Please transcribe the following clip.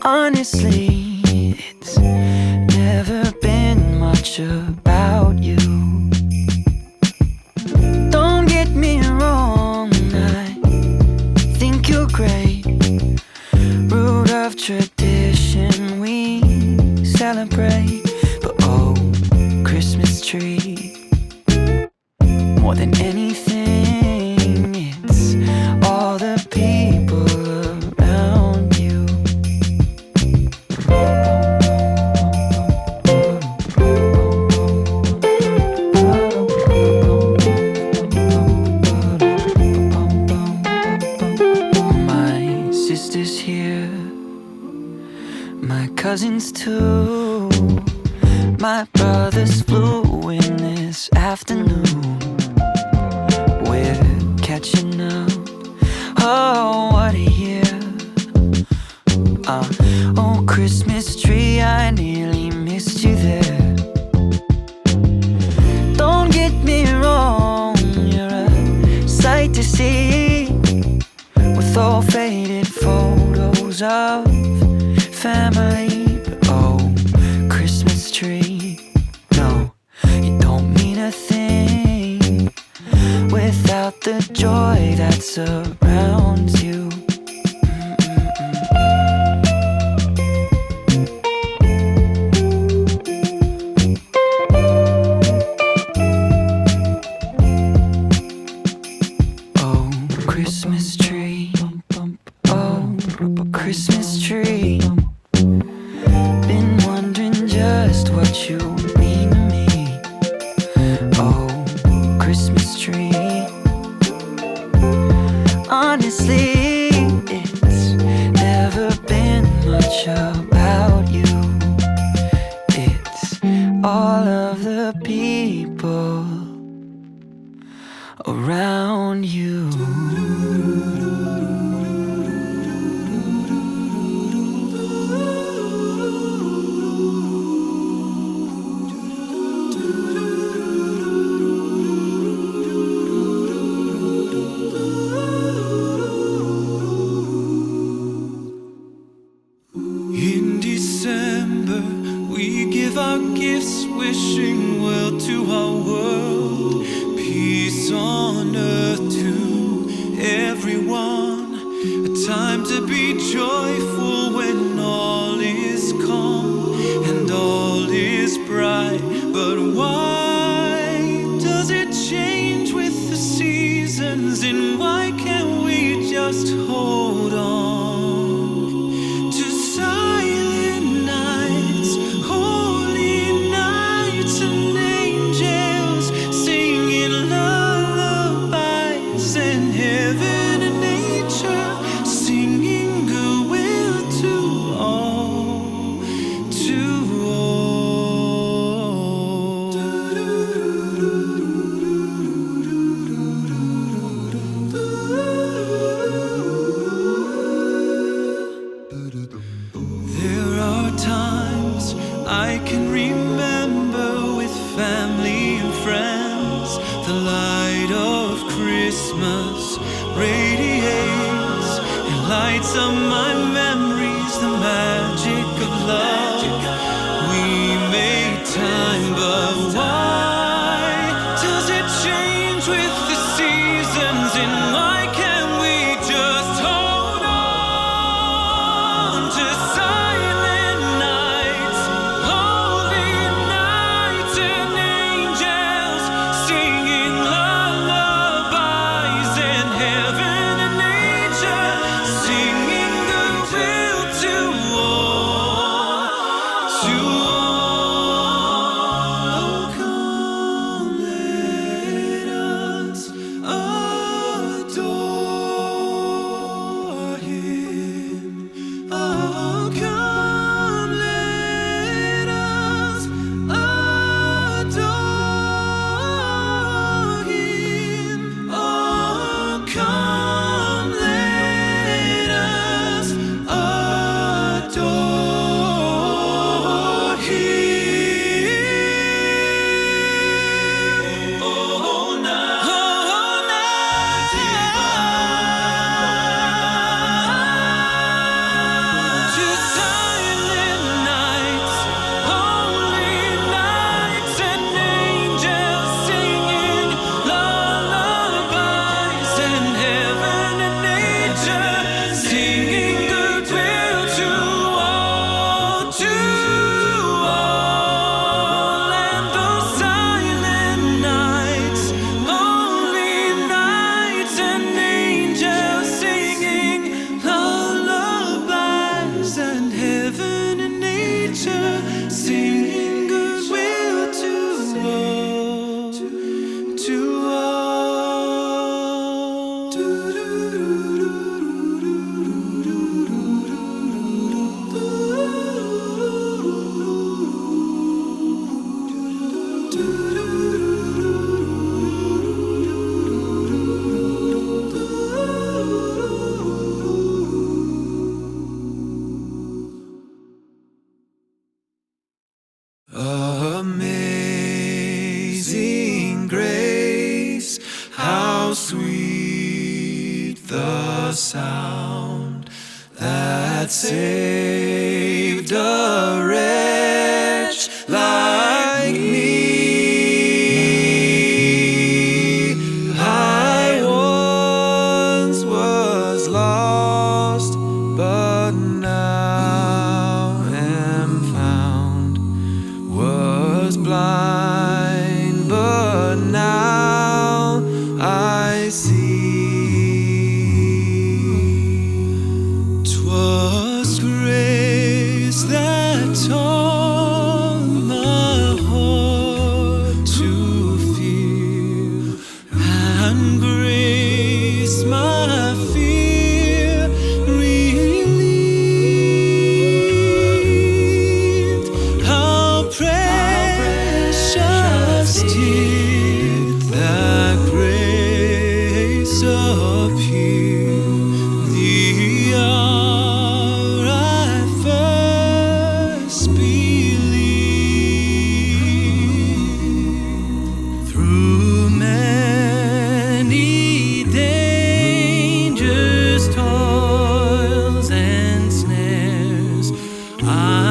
Honestly, it's never been much about you. Don't get me wrong, I think you're great. Root of tradition we celebrate. But oh, Christmas tree, more than anything, it's all the people around you. My sister's here, my cousins too. My brothers flew in this afternoon. We're catching up. Oh, what a year. Oh, Christmas tree, I nearly missed you there. Don't get me wrong, you're a sight to see, with all faded photos of family. But oh, Christmas tree, no, you don't mean a thing without the joy that surrounds you. Oh, Christmas tree, oh, Christmas tree, been wondering just what you mean to me. Oh, Christmas tree, honestly, it's never been much about you. It's all of the people around you. In December, we give our gifts, wishing well to our world. Peace on earth to everyone. A time to be joyful when all is calm and all is bright. But why does it change with the seasons? And why can't we just hold on? I can remember with family and friends, the light of Christmas radiates and lights up my memories, the magic of love. We made time, but why does it change with the seasons? And why can't we just hold on to silent nights, holy nights, and angels singing lullabies, and heaven and nature singing the will. heaven and nature, singing goodwill to all, to all. Amazing grace, how sweet the sound that saved a wretch like me. I once was lost, but now am found, was blind, but now I see. 'Twas grace that taught my heart to feel, and grace my fear relieved. How precious did that grace appear the hour I first believed. Through many dangers, toils, and snares, I